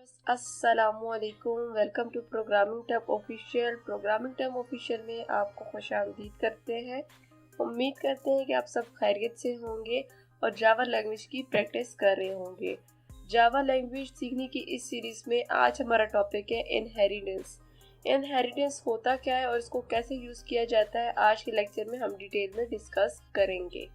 अस्सलामुअलैकुम। Welcome to programming term official. Programming term official में आपको खुशामदीद करते हैं। उम्मीद करते हैं कि आप सब खैरियत से होंगे और जावा लैंग्वेज की प्रैक्टिस कर रहे होंगे। जावा लैंग्वेज सीखने की इस सीरीज़ में आज हमारा टॉपिक है इनहेरिटेंस। इनहेरिटेंस होता क्या है और इसको कैसे यूज़ किया जाता है, आज के लेक्चर में हम डिटेल में डिस्कस करेंगे।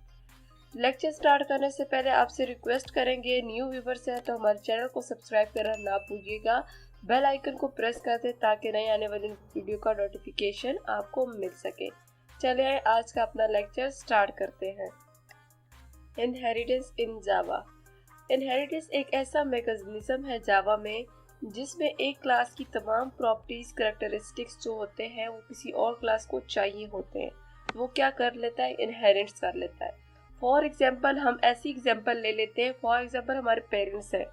लेक्चर स्टार्ट करने से पहले आपसे रिक्वेस्ट करेंगे, न्यू व्यूवर्स हैं तो हमारे चैनल को सब्सक्राइब करना ना भूलिएगा। बेल आइकन को प्रेस कर दें ताकि नए आने वाली वीडियो का नोटिफिकेशन आपको मिल सके। चलिए आज का अपना लेक्चर स्टार्ट करते हैं। Inheritance in Java. इनहेरिटेंस एक ऐसा मैकेनिज्म है जावा में जिसमें एक क्लास की तमाम प्रॉपर्टीज करैक्टरिस्टिक्स जो होते हैं वो किसी और क्लास को चाहिए होते हैं। वो क्या कर लेता है, इनहेरिट्स कर लेता है। फॉर एग्जाम्पल हम ऐसी एग्जाम्पल ले लेते हैं। फॉर एग्जाम्पल हमारे पेरेंट्स हैं।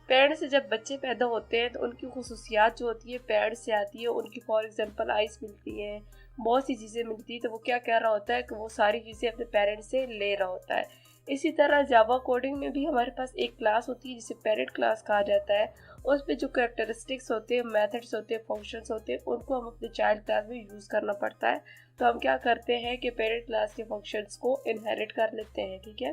पेरेंट्स से जब बच्चे पैदा होते हैं तो उनकी खुसूसियात जो होती है पेरेंट्स से आती है। उनकी फॉर एग्जाम्पल आइज़ मिलती हैं, बहुत सी चीज़ें मिलती हैं। तो वो क्या कह रहा होता है कि वो सारी चीज़ें अपने पेरेंट्स से ले रहा होता है। इसी तरह जावा कोडिंग में भी हमारे पास एक क्लास होती है जिसे पेरेंट क्लास कहा जाता है। उस पर जो कैरेक्टरिस्टिक्स होते हैं, मेथड्स होते हैं, फंक्शंस होते हैं, उनको हम अपने चाइल्ड क्लास में यूज़ करना पड़ता है। तो हम क्या करते हैं कि पेरेंट क्लास के फंक्शंस को इनहेरिट कर लेते हैं। ठीक है,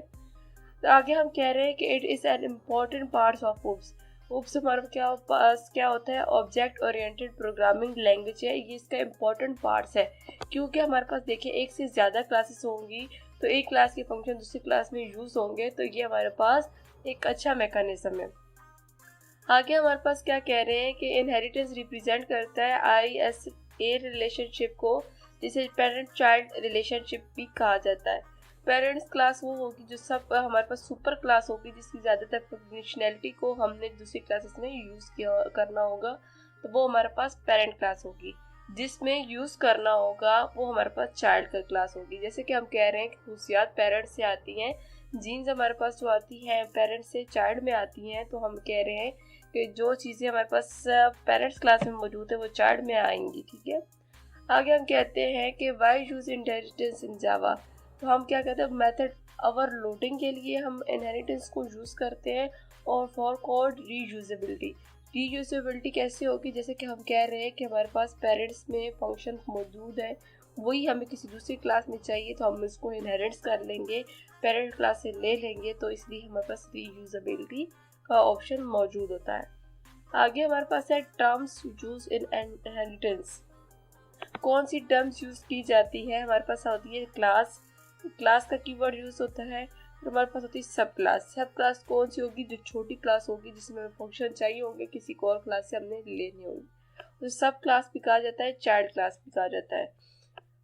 तो आगे हम कह रहे हैं कि it is an important parts of OOPs. OOPs हमारे पास क्या होता है, ऑब्जेक्ट ओरिएंटेड प्रोग्रामिंग लैंग्वेज है। ये इसका इम्पॉर्टेंट पार्ट्स है क्योंकि हमारे पास देखिए एक से ज़्यादा क्लासेस होंगी तो एक क्लास के फंक्शन दूसरी क्लास में यूज़ होंगे। तो ये हमारे पास एक अच्छा मैकेनिज्म है। आगे हमारे पास क्या कह रहे हैं कि इनहेरिटेंस रिप्रेजेंट करता है ISA रिलेशनशिप को, जिसे पेरेंट चाइल्ड रिलेशनशिप भी कहा जाता है। पेरेंट्स क्लास वो होगी जो सब हमारे पास सुपर क्लास होगी जिसकी ज़्यादातर फंक्शनैलिटी को हमने दूसरी क्लासेस में यूज़ किया करना होगा। तो वो हमारे पास पेरेंट क्लास होगी। जिसमें यूज़ करना होगा वो हमारे पास चाइल्ड का क्लास होगी। जैसे कि हम कह रहे हैं कि खुशियात पेरेंट्स से आती हैं, जीन्स हमारे पास जो आती हैं पेरेंट्स से चाइल्ड में आती हैं। तो हम कह रहे हैं कि जो चीज़ें हमारे पास पेरेंट्स क्लास में मौजूद है वो चाइल्ड में आएंगी। ठीक है, आगे हम कहते हैं कि वाई यूज इनहेरिटेंस इन जावा। तो हम क्या कहते हैं, मेथड ओवरलोडिंग के लिए हम इनहेरिटेंस को यूज़ करते हैं। और फॉर कोड रीयूजेबिलिटी। रीयूजेबिलिटी कैसे होगी, जैसे कि हम कह रहे हैं कि हमारे पास पेरेंट्स में फंक्शन मौजूद है, वही हमें किसी दूसरी क्लास में चाहिए तो हम उसको इनहेरिट्स कर लेंगे, पेरेंट क्लास से ले लेंगे। तो इसलिए हमारे पास रीयूजेबिलिटी का ऑप्शन मौजूद होता है। आगे हमारे पास है टर्म्स यूज इन इनहेरिटेंस। कौन सी टर्म्स यूज की जाती है, हमारे पास होती है क्लास। क्लास का कीवर्ड यूज होता है। फिर हमारे पास होती है सब क्लास। सब क्लास कौन सी होगी, जो छोटी क्लास होगी जिसमें हमें फंक्शन चाहिए होंगे किसी को और क्लास से हमने लेने होंगे। तो सब क्लास भी कहा जाता है, चाइल्ड क्लास भी कहा जाता है।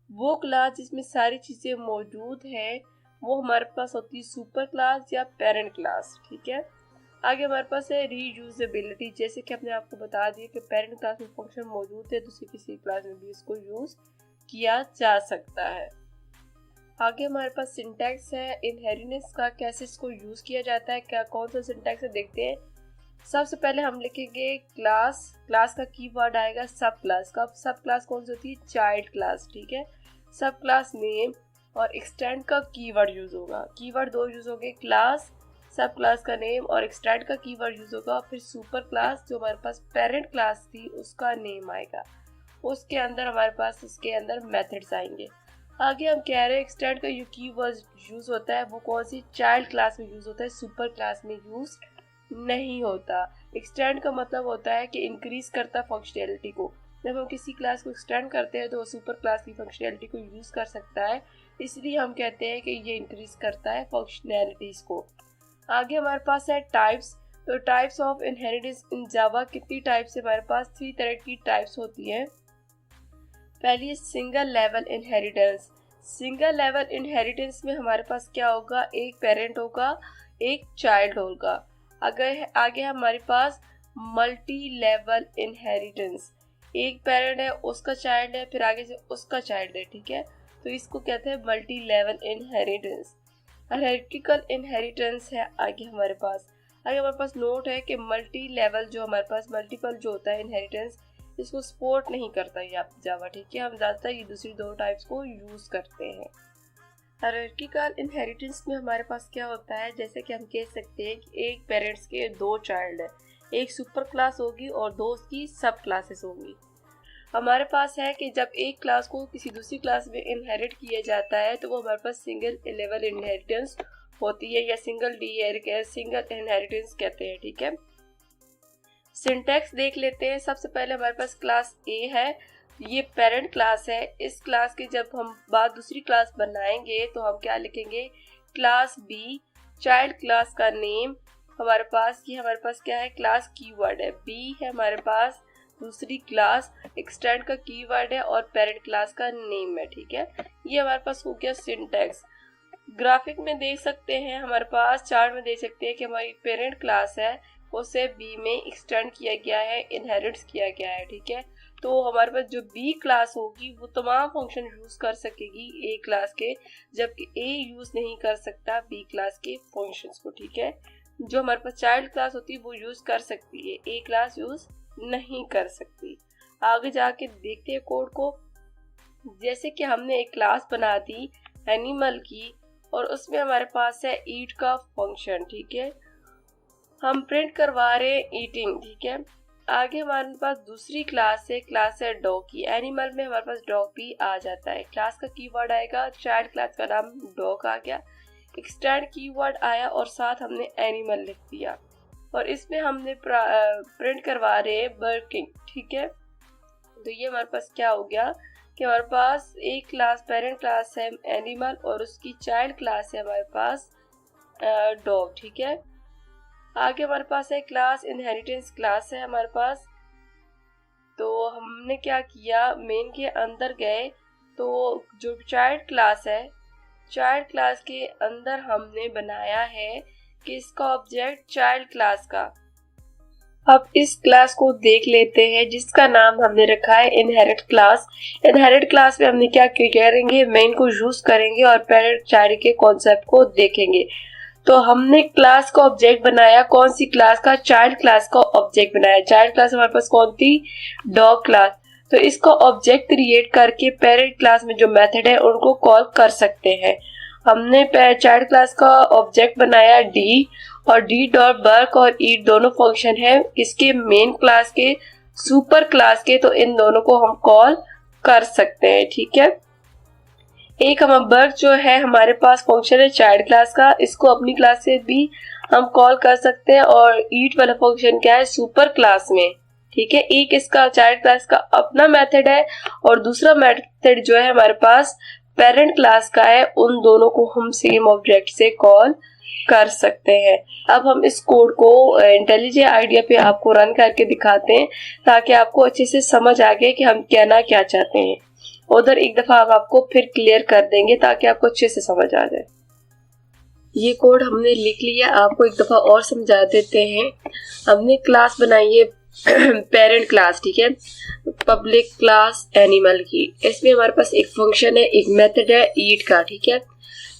वो क्लास जिसमें सारी चीज़ें मौजूद हैं वो हमारे पास होती है सुपर क्लास या पेरेंट क्लास। ठीक है, आगे हमारे पास है रीयूजेबिलिटी। जैसे कि हमने आपको बता दिया कि पेरेंट क्लास में फंक्शन मौजूद है, दूसरी किसी क्लास में भी इसको यूज़ किया जा सकता है। आगे हमारे पास सिंटैक्स है इनहेरिटेंस का, कैसे इसको यूज़ किया जाता है, क्या कौन सा सिंटैक्स है देखते हैं। सबसे पहले हम लिखेंगे क्लास। क्लास का कीवर्ड आएगा सब क्लास का। सब क्लास कौन सी होती है, चाइल्ड क्लास। ठीक है, सब क्लास नेम और एक्सटेंड का कीवर्ड यूज़ होगा। कीवर्ड दो यूज़ होंगे, क्लास, सब क्लास का नेम, और एक्सटेंड का कीवर्ड यूज़ होगा। फिर सुपर क्लास जो हमारे पास पेरेंट क्लास थी उसका नेम आएगा, उसके अंदर हमारे पास इसके अंदर मेथड्स आएंगे। आगे हम कह रहे हैं एक्सटेंड का जो कीवर्ड यूज़ होता है वो कौन सी, चाइल्ड क्लास में यूज़ होता है, सुपर क्लास में यूज़ नहीं होता। एक्सटेंड का मतलब होता है कि इंक्रीज करता फंक्शनैलिटी को। जब हम किसी क्लास को एक्सटेंड करते हैं तो वो सुपर क्लास की फंक्शनैलिटी को यूज़ कर सकता है, इसलिए हम कहते हैं कि ये इंक्रीज करता है फंक्शनैलिटीज को। आगे हमारे पास है टाइप्स। तो टाइप्स ऑफ इनहेरिटेंस इन जावा, कितनी टाइप्स है हमारे पास, 3 तरह की टाइप्स होती हैं। पहली है single level inheritance. Single level inheritance में हमारे पास क्या होगा, एक पेरेंट होगा, एक चाइल्ड होगा। अगर आगे हमारे पास मल्टी लेवल इनहेरिटेंस, एक पेरेंट है, उसका चाइल्ड है, फिर आगे से उसका चाइल्ड है। ठीक है, तो इसको कहते हैं multi level inheritance. Hierarchical inheritance है आगे हमारे पास। आगे हमारे पास नोट है कि मल्टी लेवल जो हमारे पास मल्टीपल जो होता है इनहेरिटेंस, इसको सपोर्ट नहीं करता ये जावा। ठीक है, हम ज़्यादातर ये दूसरी दो टाइप्स को यूज़ करते हैं। हायरार्किकल इनहेरिटेंस में हमारे पास क्या होता है, जैसे कि हम कह सकते हैं कि एक पेरेंट्स के दो चाइल्ड है। एक सुपर क्लास होगी और 2 उसकी सब क्लासेस होंगी। हमारे पास है कि जब एक क्लास को किसी दूसरी क्लास में इनहेरिट किया जाता है तो वो हमारे पास सिंगल लेवल इनहेरिटेंस होती है या सिंगल इनहेरिटेंस कहते हैं। ठीक है, सिंटैक्स देख लेते हैं। सबसे पहले हमारे पास क्लास ए है, ये पेरेंट क्लास है। इस क्लास की जब हम बाद दूसरी क्लास बनाएंगे तो हम क्या लिखेंगे, क्लास बी, चाइल्ड क्लास का नेम हमारे पास क्या है, क्लास कीवर्ड है, बी है हमारे पास दूसरी क्लास, एक्सटेंड का कीवर्ड है और पेरेंट क्लास का नेम है। ठीक है, ये हमारे पास हो गया सिंटैक्स। ग्राफिक में देख सकते हैं, हमारे पास चार्ट में देख सकते हैं कि हमारी पेरेंट क्लास है उसे बी में एक्सटेंड किया गया है, इनहेरिट किया गया है। ठीक है, तो हमारे पास जो बी क्लास होगी वो तमाम फंक्शन यूज कर सकेगी ए क्लास के, जबकि ए यूज नहीं कर सकता बी क्लास के फंक्शंस को। ठीक है, जो हमारे पास चाइल्ड क्लास होती है वो यूज कर सकती है, ए क्लास यूज नहीं कर सकती। आगे जाके देखते हैं कोड को। जैसे कि हमने एक क्लास बना दी एनिमल की और उसमें हमारे पास है ईट का फंक्शन। ठीक है, हम प्रिंट करवा रहे हैं ईटिंग। ठीक है, आगे हमारे पास दूसरी क्लास है डॉग की। एनिमल में हमारे पास डॉग भी आ जाता है। क्लास का कीवर्ड आएगा, चाइल्ड क्लास का नाम डॉग आ गया, एक्सटेंड कीवर्ड आया और साथ हमने एनिमल लिख दिया और इसमें हमने प्रिंट करवा रहे हैं वर्किंग। ठीक है, तो ये हमारे पास क्या हो गया कि हमारे पास एक क्लास पेरेंट क्लास है एनिमल और उसकी चाइल्ड क्लास है हमारे पास डॉग। ठीक है, आगे हमारे पास है क्लास इनहेरिटेंस क्लास है हमारे पास। तो हमने क्या किया, मेन के अंदर गए तो जो चाइल्ड क्लास है, चाइल्ड क्लास के अंदर हमने बनाया है कि इसका ऑब्जेक्ट चाइल्ड क्लास का। अब इस क्लास को देख लेते हैं जिसका नाम हमने रखा है इनहेरिट क्लास। इनहेरिट क्लास में हमने क्या करेंगे, मेन को यूज करेंगे और पेरेंट चाइल्ड के कॉन्सेप्ट को देखेंगे। तो हमने क्लास का ऑब्जेक्ट बनाया, कौन सी क्लास का, चाइल्ड क्लास का ऑब्जेक्ट बनाया। चाइल्ड क्लास हमारे पास कौन थी, डॉग क्लास। तो इसका ऑब्जेक्ट क्रिएट करके पेरेंट क्लास में जो मेथड है उनको कॉल कर सकते हैं। हमने चाइल्ड क्लास का ऑब्जेक्ट बनाया डी और डी डॉट वर्क और ईट दोनों फंक्शन है इसके मेन क्लास के, सुपर क्लास के, तो इन दोनों को हम कॉल कर सकते हैं। ठीक है, एक हम वर्क जो है हमारे पास फंक्शन है चाइल्ड क्लास का, इसको अपनी क्लास से भी हम कॉल कर सकते हैं और ईट वाला फंक्शन क्या है, सुपर क्लास में। ठीक है, एक इसका चाइल्ड क्लास का अपना मेथड है और दूसरा मेथड जो है हमारे पास पेरेंट क्लास का है, उन दोनों को हम सेम ऑब्जेक्ट से कॉल कर सकते हैं। अब हम इस कोड को इंटेलिजेंट आइडिया पे आपको रन करके दिखाते हैं ताकि आपको अच्छे से समझ आ गए कि हम कहना क्या चाहते हैं। उधर एक दफा हम आपको फिर क्लियर कर देंगे ताकि आपको अच्छे से समझ आ जाए। ये कोड हमने लिख लिया, आपको एक दफा और समझा देते हैं। हमने क्लास बनाई है पेरेंट क्लास। ठीक है, पब्लिक क्लास एनिमल की, इसमें हमारे पास एक फंक्शन है, एक मेथड है ईट का। ठीक है,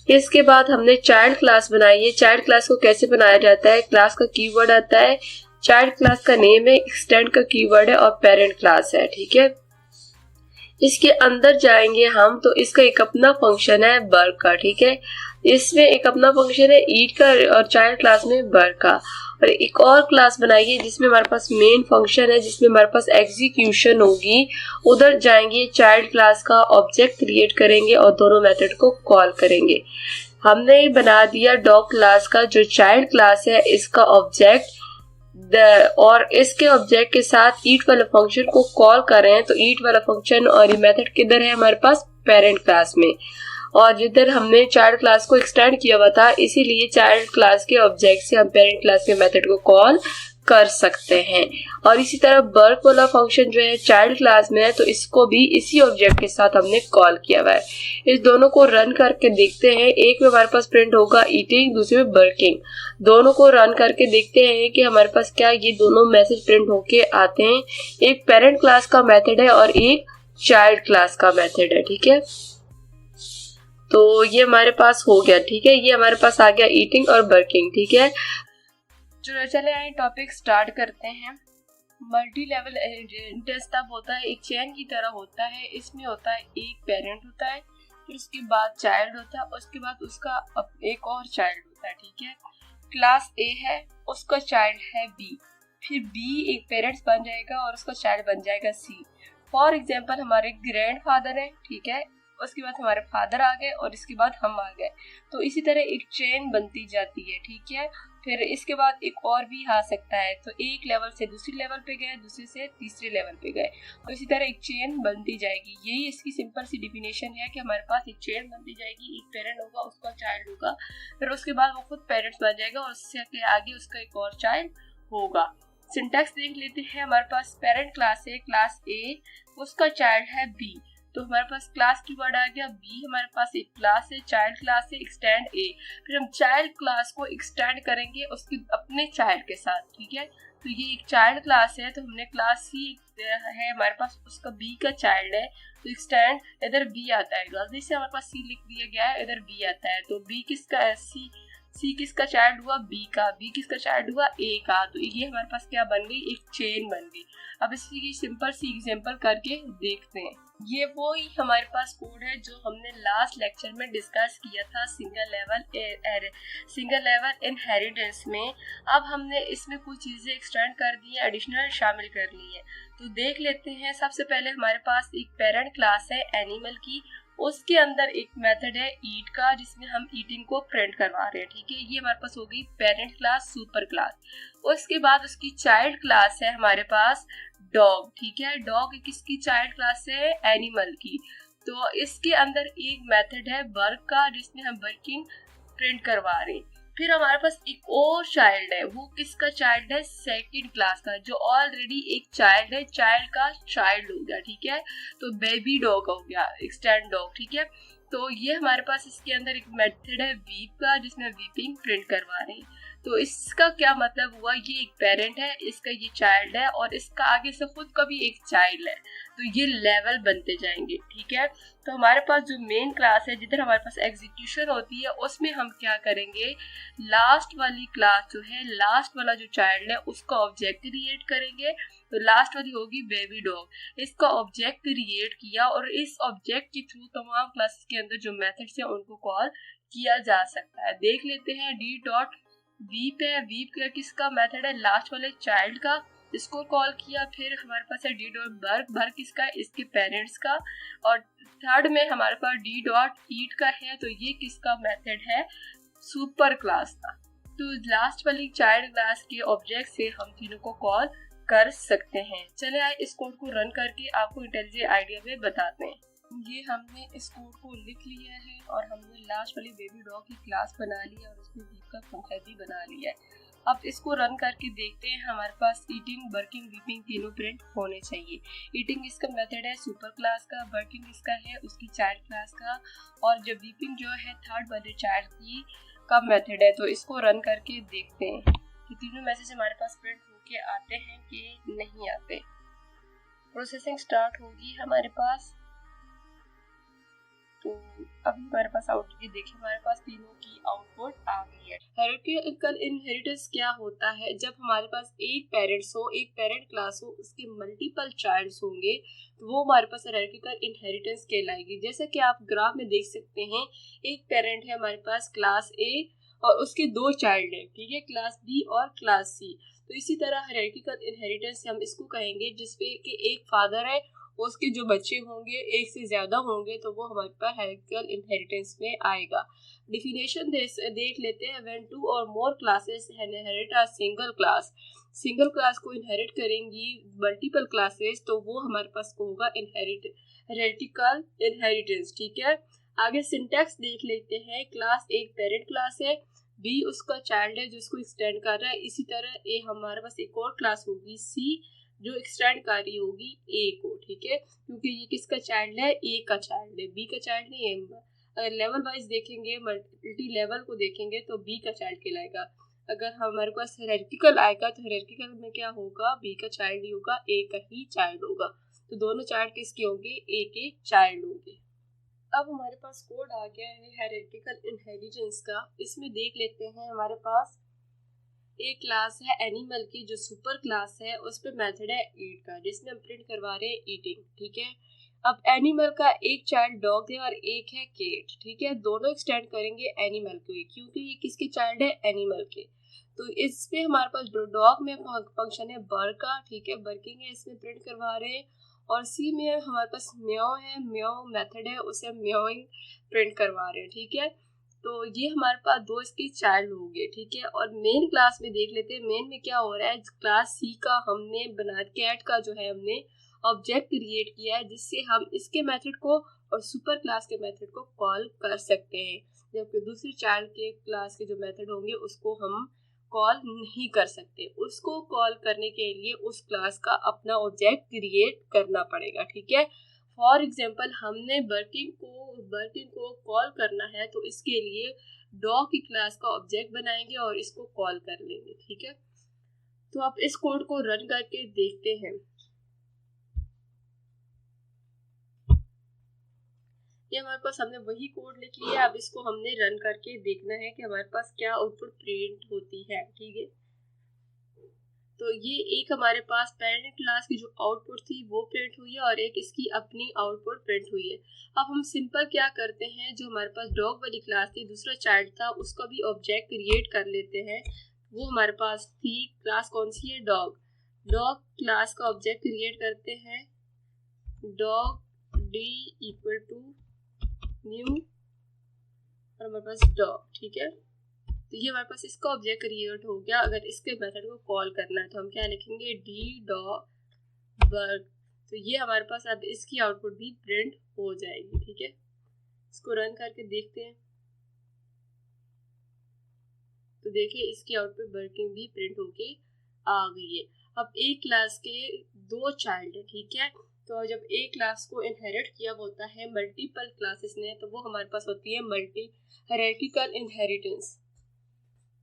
इसके बाद हमने चाइल्ड क्लास बनाई है। चाइल्ड क्लास को कैसे बनाया जाता है, क्लास का कीवर्ड आता है, चाइल्ड क्लास का नेम है, एक्सटेंड का कीवर्ड है और पेरेंट क्लास है। ठीक है, इसके अंदर जाएंगे हम तो इसका एक अपना फंक्शन है वर्क का। ठीक है, इसमें एक अपना फंक्शन है ईट का और चाइल्ड क्लास में वर्क का, और एक और क्लास बनाइए जिसमें हमारे पास मेन फंक्शन है जिसमें हमारे पास एग्जीक्यूशन होगी। उधर जाएंगे, चाइल्ड क्लास का ऑब्जेक्ट क्रिएट करेंगे और दोनों मेथड को कॉल करेंगे। हमने बना दिया डॉग क्लास का जो चाइल्ड क्लास है इसका ऑब्जेक्ट, और इसके ऑब्जेक्ट के साथ ईट वाला फंक्शन को कॉल कर रहे हैं। तो ईट वाला फंक्शन और ये मेथड किधर है, हमारे पास पेरेंट क्लास में, और जिधर हमने चाइल्ड क्लास को एक्सटेंड किया हुआ था, इसीलिए चाइल्ड क्लास के ऑब्जेक्ट से हम पेरेंट क्लास के मेथड को कॉल कर सकते हैं। और इसी तरह वर्क वाला फंक्शन जो है चाइल्ड क्लास में है तो इसको भी इसी ऑब्जेक्ट के साथ हमने कॉल किया हुआ है। इस दोनों को रन करके देखते हैं, एक में हमारे पास प्रिंट होगा ईटिंग, दूसरे में वर्किंग। दोनों को रन करके देखते हैं कि हमारे पास क्या ये दोनों मैसेज प्रिंट होके आते हैं। एक पेरेंट क्लास का मेथड है और एक चाइल्ड क्लास का मेथड है। ठीक है, तो ये हमारे पास हो गया। ठीक है, ये हमारे पास आ गया ईटिंग और वर्किंग। ठीक है, चले आए टॉपिक स्टार्ट करते हैं। मल्टी लेवल इनहेरिटेंस तब होता है, एक चेन की तरह होता है। इसमें होता है एक पेरेंट होता है, फिर उसके बाद चाइल्ड होता है, उसके बाद उसका एक और चाइल्ड होता है। ठीक है, क्लास ए है, उसका चाइल्ड है बी। फिर बी एक पेरेंट्स बन जाएगा और उसका चाइल्ड बन जाएगा सी। फॉर एग्जाम्पल हमारे ग्रैंडफादर है, ठीक है, उसके बाद हमारे फादर आ गए और इसके बाद हम आ गए। तो इसी तरह एक चेन बनती जाती है, ठीक है। फिर इसके बाद एक और भी आ सकता है, तो एक लेवल से दूसरी लेवल पे गए, दूसरे से तीसरे लेवल पे गए, तो इसी तरह एक चेन बनती जाएगी। यही इसकी सिंपल सी डिफिनेशन है कि हमारे पास एक चेन बनती जाएगी, एक पेरेंट होगा, उसका चाइल्ड होगा, फिर उसके बाद वो खुद पेरेंट्स बन जाएगा और उससे आगे उसका एक और चाइल्ड होगा। सिंटैक्स देख लेते हैं। हमारे पास पेरेंट क्लास है, क्लास ए, उसका चाइल्ड है बी, तो हमारे पास क्लास की वर्ड आ गया बी। हमारे पास एक क्लास है, चाइल्ड क्लास है, एक्सटेंड ए। फिर हम चाइल्ड क्लास को एक्सटेंड करेंगे उसके अपने चाइल्ड के साथ, ठीक है। तो ये एक चाइल्ड क्लास है, तो हमने क्लास सी है हमारे पास, उसका बी का चाइल्ड है, तो एक्सटेंड इधर बी आता है, गलती से हमारे पास सी लिख दिया गया है, इधर बी आता है, तो बी किसका है, सी किसका चाइल्ड हुआ, बी का, बी किसका चाइल्ड हुआ, ए का। तो ये हमारे पास क्या बन गई, एक चेन बन गई। अब इसकी सिंपल सी एग्जांपल करके देखते हैं। ये वो ही हमारे पास कोड है जो हमने लास्ट लेक्चर में डिस्कस किया था सिंगल लेवल इनहेरिटेंस में। अब हमने इसमें कुछ चीजें एक्सटेंड कर दी है, एडिशनल शामिल कर ली है, तो देख लेते हैं। सबसे पहले हमारे पास एक पेरेंट क्लास है एनिमल की, उसके अंदर एक मेथड है ईट का, जिसमें हम ईटिंग को प्रिंट करवा रहे हैं, ठीक है। ये हमारे पास हो गई पेरेंट क्लास, सुपर क्लास। उसके बाद उसकी चाइल्ड क्लास है हमारे पास डॉग, ठीक है। डॉग किसकी चाइल्ड क्लास है, एनिमल की। तो इसके अंदर एक मेथड है वर्क का, जिसमें हम वर्किंग प्रिंट करवा रहे हैं। फिर हमारे पास एक और चाइल्ड है, वो किसका चाइल्ड है, सेकंड क्लास का, जो ऑलरेडी एक चाइल्ड है, चाइल्ड का चाइल्ड हो गया, ठीक है। तो बेबी डॉग हो गया, एक्सटेंड डॉग, ठीक है। तो ये हमारे पास इसके अंदर एक मेथड है वीप का, जिसमें वीपिंग प्रिंट करवा रहे हैं। तो इसका क्या मतलब हुआ, ये एक पेरेंट है, इसका ये चाइल्ड है, और इसका आगे से खुद का भी एक चाइल्ड है, तो ये लेवल बनते जाएंगे, ठीक है। तो हमारे पास जो मेन क्लास है, जिधर हमारे पास एग्जीक्यूशन होती है, उसमें हम क्या करेंगे, लास्ट वाली क्लास जो है, लास्ट वाला जो चाइल्ड है, उसका ऑब्जेक्ट क्रिएट करेंगे। तो लास्ट वाली होगी बेबी डॉग, इसका ऑब्जेक्ट क्रिएट किया, और इस ऑब्जेक्ट के थ्रू तमाम क्लासेस के अंदर जो मेथड्स हैं उनको कॉल किया जा सकता है। देख लेते हैं। डी डॉट वीप है, वीप का किसका मेथड है, लास्ट वाले चाइल्ड का, इसको कॉल किया। फिर हमारे पास है डी डॉट बर्क, बर्क किसका है, इसके पेरेंट्स का। और थर्ड में हमारे पास डी डॉट ईट का है, तो ये किसका मेथड है, सुपर क्लास का। तो लास्ट वाली चाइल्ड क्लास के ऑब्जेक्ट से हम तीनों को कॉल कर सकते हैं। चले आए इस कोड को रन करके आपको इंटेलिजेंट आइडिया में बताते हैं। ये हमने इस कोड को लिख लिया है और हमने लास्ट वाली बेबी डॉग की क्लास बना ली है और उसमें वीप का फंक्शन भी बना लिया है। अब इसको रन करके देखते हैं। हमारे पास ईटिंग, वर्किंग, वीपिंग तीनों प्रिंट होने चाहिए। ईटिंग इसका मेथड है सुपर क्लास का, वर्किंग इसका है उसकी चाइल्ड क्लास का, और जब वीपिंग जो है थर्ड वाले चाइल्ड की का मेथड है। तो इसको रन करके देखते हैं कि तीनों मैसेज हमारे पास प्रिंट होके आते हैं कि नहीं आते। प्रोसेसिंग स्टार्ट होगी हमारे पास। तो अभी हमारे पास आउटपुट देखिए, हमारे पास तीनों की आउटपुट आ गई है। हायरार्किकल इनहेरिटेंस क्या होता है, जब हमारे पास एक पेरेंट्स हो, एक पेरेंट क्लास हो, उसके मल्टीपल चाइल्ड्स होंगे, तो वो हमारे पास हायरार्किकल इनहेरिटेंस कहलाएगी। जैसे कि आप ग्राफ में देख सकते हैं, एक पेरेंट है हमारे पास क्लास ए और उसके दो चाइल्ड है, ठीक है, क्लास बी और क्लास सी। तो इसी तरह हायरार्किकल इनहेरिटेंस हम इसको कहेंगे जिसपे कि एक फादर है, उसके जो बच्चे होंगे एक से ज्यादा होंगे, तो वो हमारे पास हायरार्किकल इनहेरिटेंस में आएगा। डिफिनेशन देख लेते हैं। व्हेन टू और more classes inherit a single class, single class को इनहेरिट करेंगी मल्टीपल क्लासेस, तो वो हमारे पास को होगा हायरार्किकल इनहेरिटेंस, ठीक है। आगे सिंटैक्स देख लेते हैं। क्लास एक पेरेंट क्लास है, बी उसका चाइल्ड है जिसको एक्सटेंड कर रहा है। इसी तरह ए हमारे पास एक और क्लास होगी सी, जो एक्सटेंड कर रही होगी ए को, ठीक है, क्योंकि ये किसका चाइल्ड है, ए का चाइल्ड है, बी का चाइल्ड नहीं है। अगर लेवल वाइज देखेंगे, मल्टी लेवल को देखेंगे, तो बी का चाइल्ड कहलाएगा। अगर हमारे पास हायरार्किकल आएगा तो हायरार्किकल में क्या होगा, बी का चाइल्ड ही होगा, ए का ही चाइल्ड होगा। तो दोनों चाइल्ड किसके होंगे, ए के चाइल्ड होंगे। अब हमारे पास कोड आ गया है हायरार्किकल इनहेरिटेंस का। इसमें देख लेते हैं। हमारे पास एक क्लास है एनिमल की, जो सुपर क्लास है, उस पर मेथड है ईट का, जिसमें हम प्रिंट करवा रहे हैं ईटिंग, ठीक है। अब एनिमल का एक चाइल्ड डॉग है और एक है केट, ठीक है, दोनों एक्सटेंड करेंगे एनिमल को, क्योंकि ये किसके चाइल्ड है, एनिमल के। तो इस पे हमारे पास डॉग में फंक्शन है बर का, ठीक है, बर्किंग है, इसमें प्रिंट करवा रहे हैं। और सी में हमारे पास म्याओ है, म्याओ मेथड है, उसे म्याओइंग प्रिंट करवा रहे हैं, ठीक है। तो ये हमारे पास दो इसके चाइल्ड हो गए, ठीक है। और मेन क्लास में देख लेते हैं मेन में क्या हो रहा है। क्लास सी का हमने बना कैट का जो है हमने ऑब्जेक्ट क्रिएट किया है, जिससे हम इसके मेथड को और सुपर क्लास के मेथड को कॉल कर सकते हैं, जबकि दूसरी चाइल्ड के क्लास के जो मेथड होंगे उसको हम कॉल नहीं कर सकते। उसको कॉल करने के लिए उस क्लास का अपना ऑब्जेक्ट क्रिएट करना पड़ेगा, ठीक है। फॉर एग्जांपल हमने बर्किंग को कॉल करना है, तो इसके लिए डॉग की क्लास का ऑब्जेक्ट बनाएंगे और इसको कॉल कर लेंगे, ठीक है। तो आप इस कोड को रन करके देखते हैं। ये हमारे पास हमने वही कोड लिख लिया, अब इसको हमने रन करके देखना है कि हमारे पास क्या आउटपुट प्रिंट होती है, ठीक है। तो ये एक हमारे पास पेरेंट क्लास की जो आउटपुट थी वो प्रिंट हुई है और एक इसकी अपनी आउटपुट प्रिंट हुई है। अब हम सिंपल क्या करते हैं, जो हमारे पास डॉग वाली क्लास थी, दूसरा चाइल्ड था, उसका भी ऑब्जेक्ट क्रिएट कर लेते हैं। वो हमारे पास थी क्लास कौन सी है, डॉग। डॉग क्लास का ऑब्जेक्ट क्रिएट करते हैं, dog D equal to new और हमारे पास डॉग, ठीक है। तो ये हमारे पास इसका ऑब्जेक्ट क्रिएट हो गया। अगर इसके मेथड को कॉल करना है तो हम क्या लिखेंगे, डी डॉग बर्ग। तो ये हमारे पास अब इसकी आउटपुट भी प्रिंट हो जाएगी, ठीक है। इसको रन करके देखते हैं। तो देखिए इसकी आउटपुट बर्किंग भी प्रिंट होके आ गई है। अब एक क्लास के दो चाइल्ड है, ठीक है। तो जब एक क्लास को इनहेरिट किया होता है मल्टीपल क्लासेस ने, तो वो हमारे पास होती है मल्टी हायरार्किकल इनहेरिटेंस।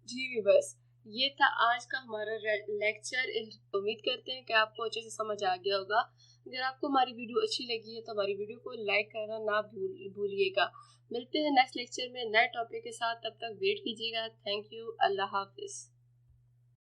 जी व्यूअर्स, ये था आज का हमारा लेक्चर। उम्मीद करते हैं कि आपको अच्छे से समझ आ गया होगा। अगर आपको हमारी वीडियो अच्छी लगी है तो हमारी वीडियो को लाइक करना ना भूलिएगा। मिलते हैं नेक्स्ट लेक्चर में नए टॉपिक के साथ, तब तक वेट कीजिएगा। Thank you, Allah Hafiz.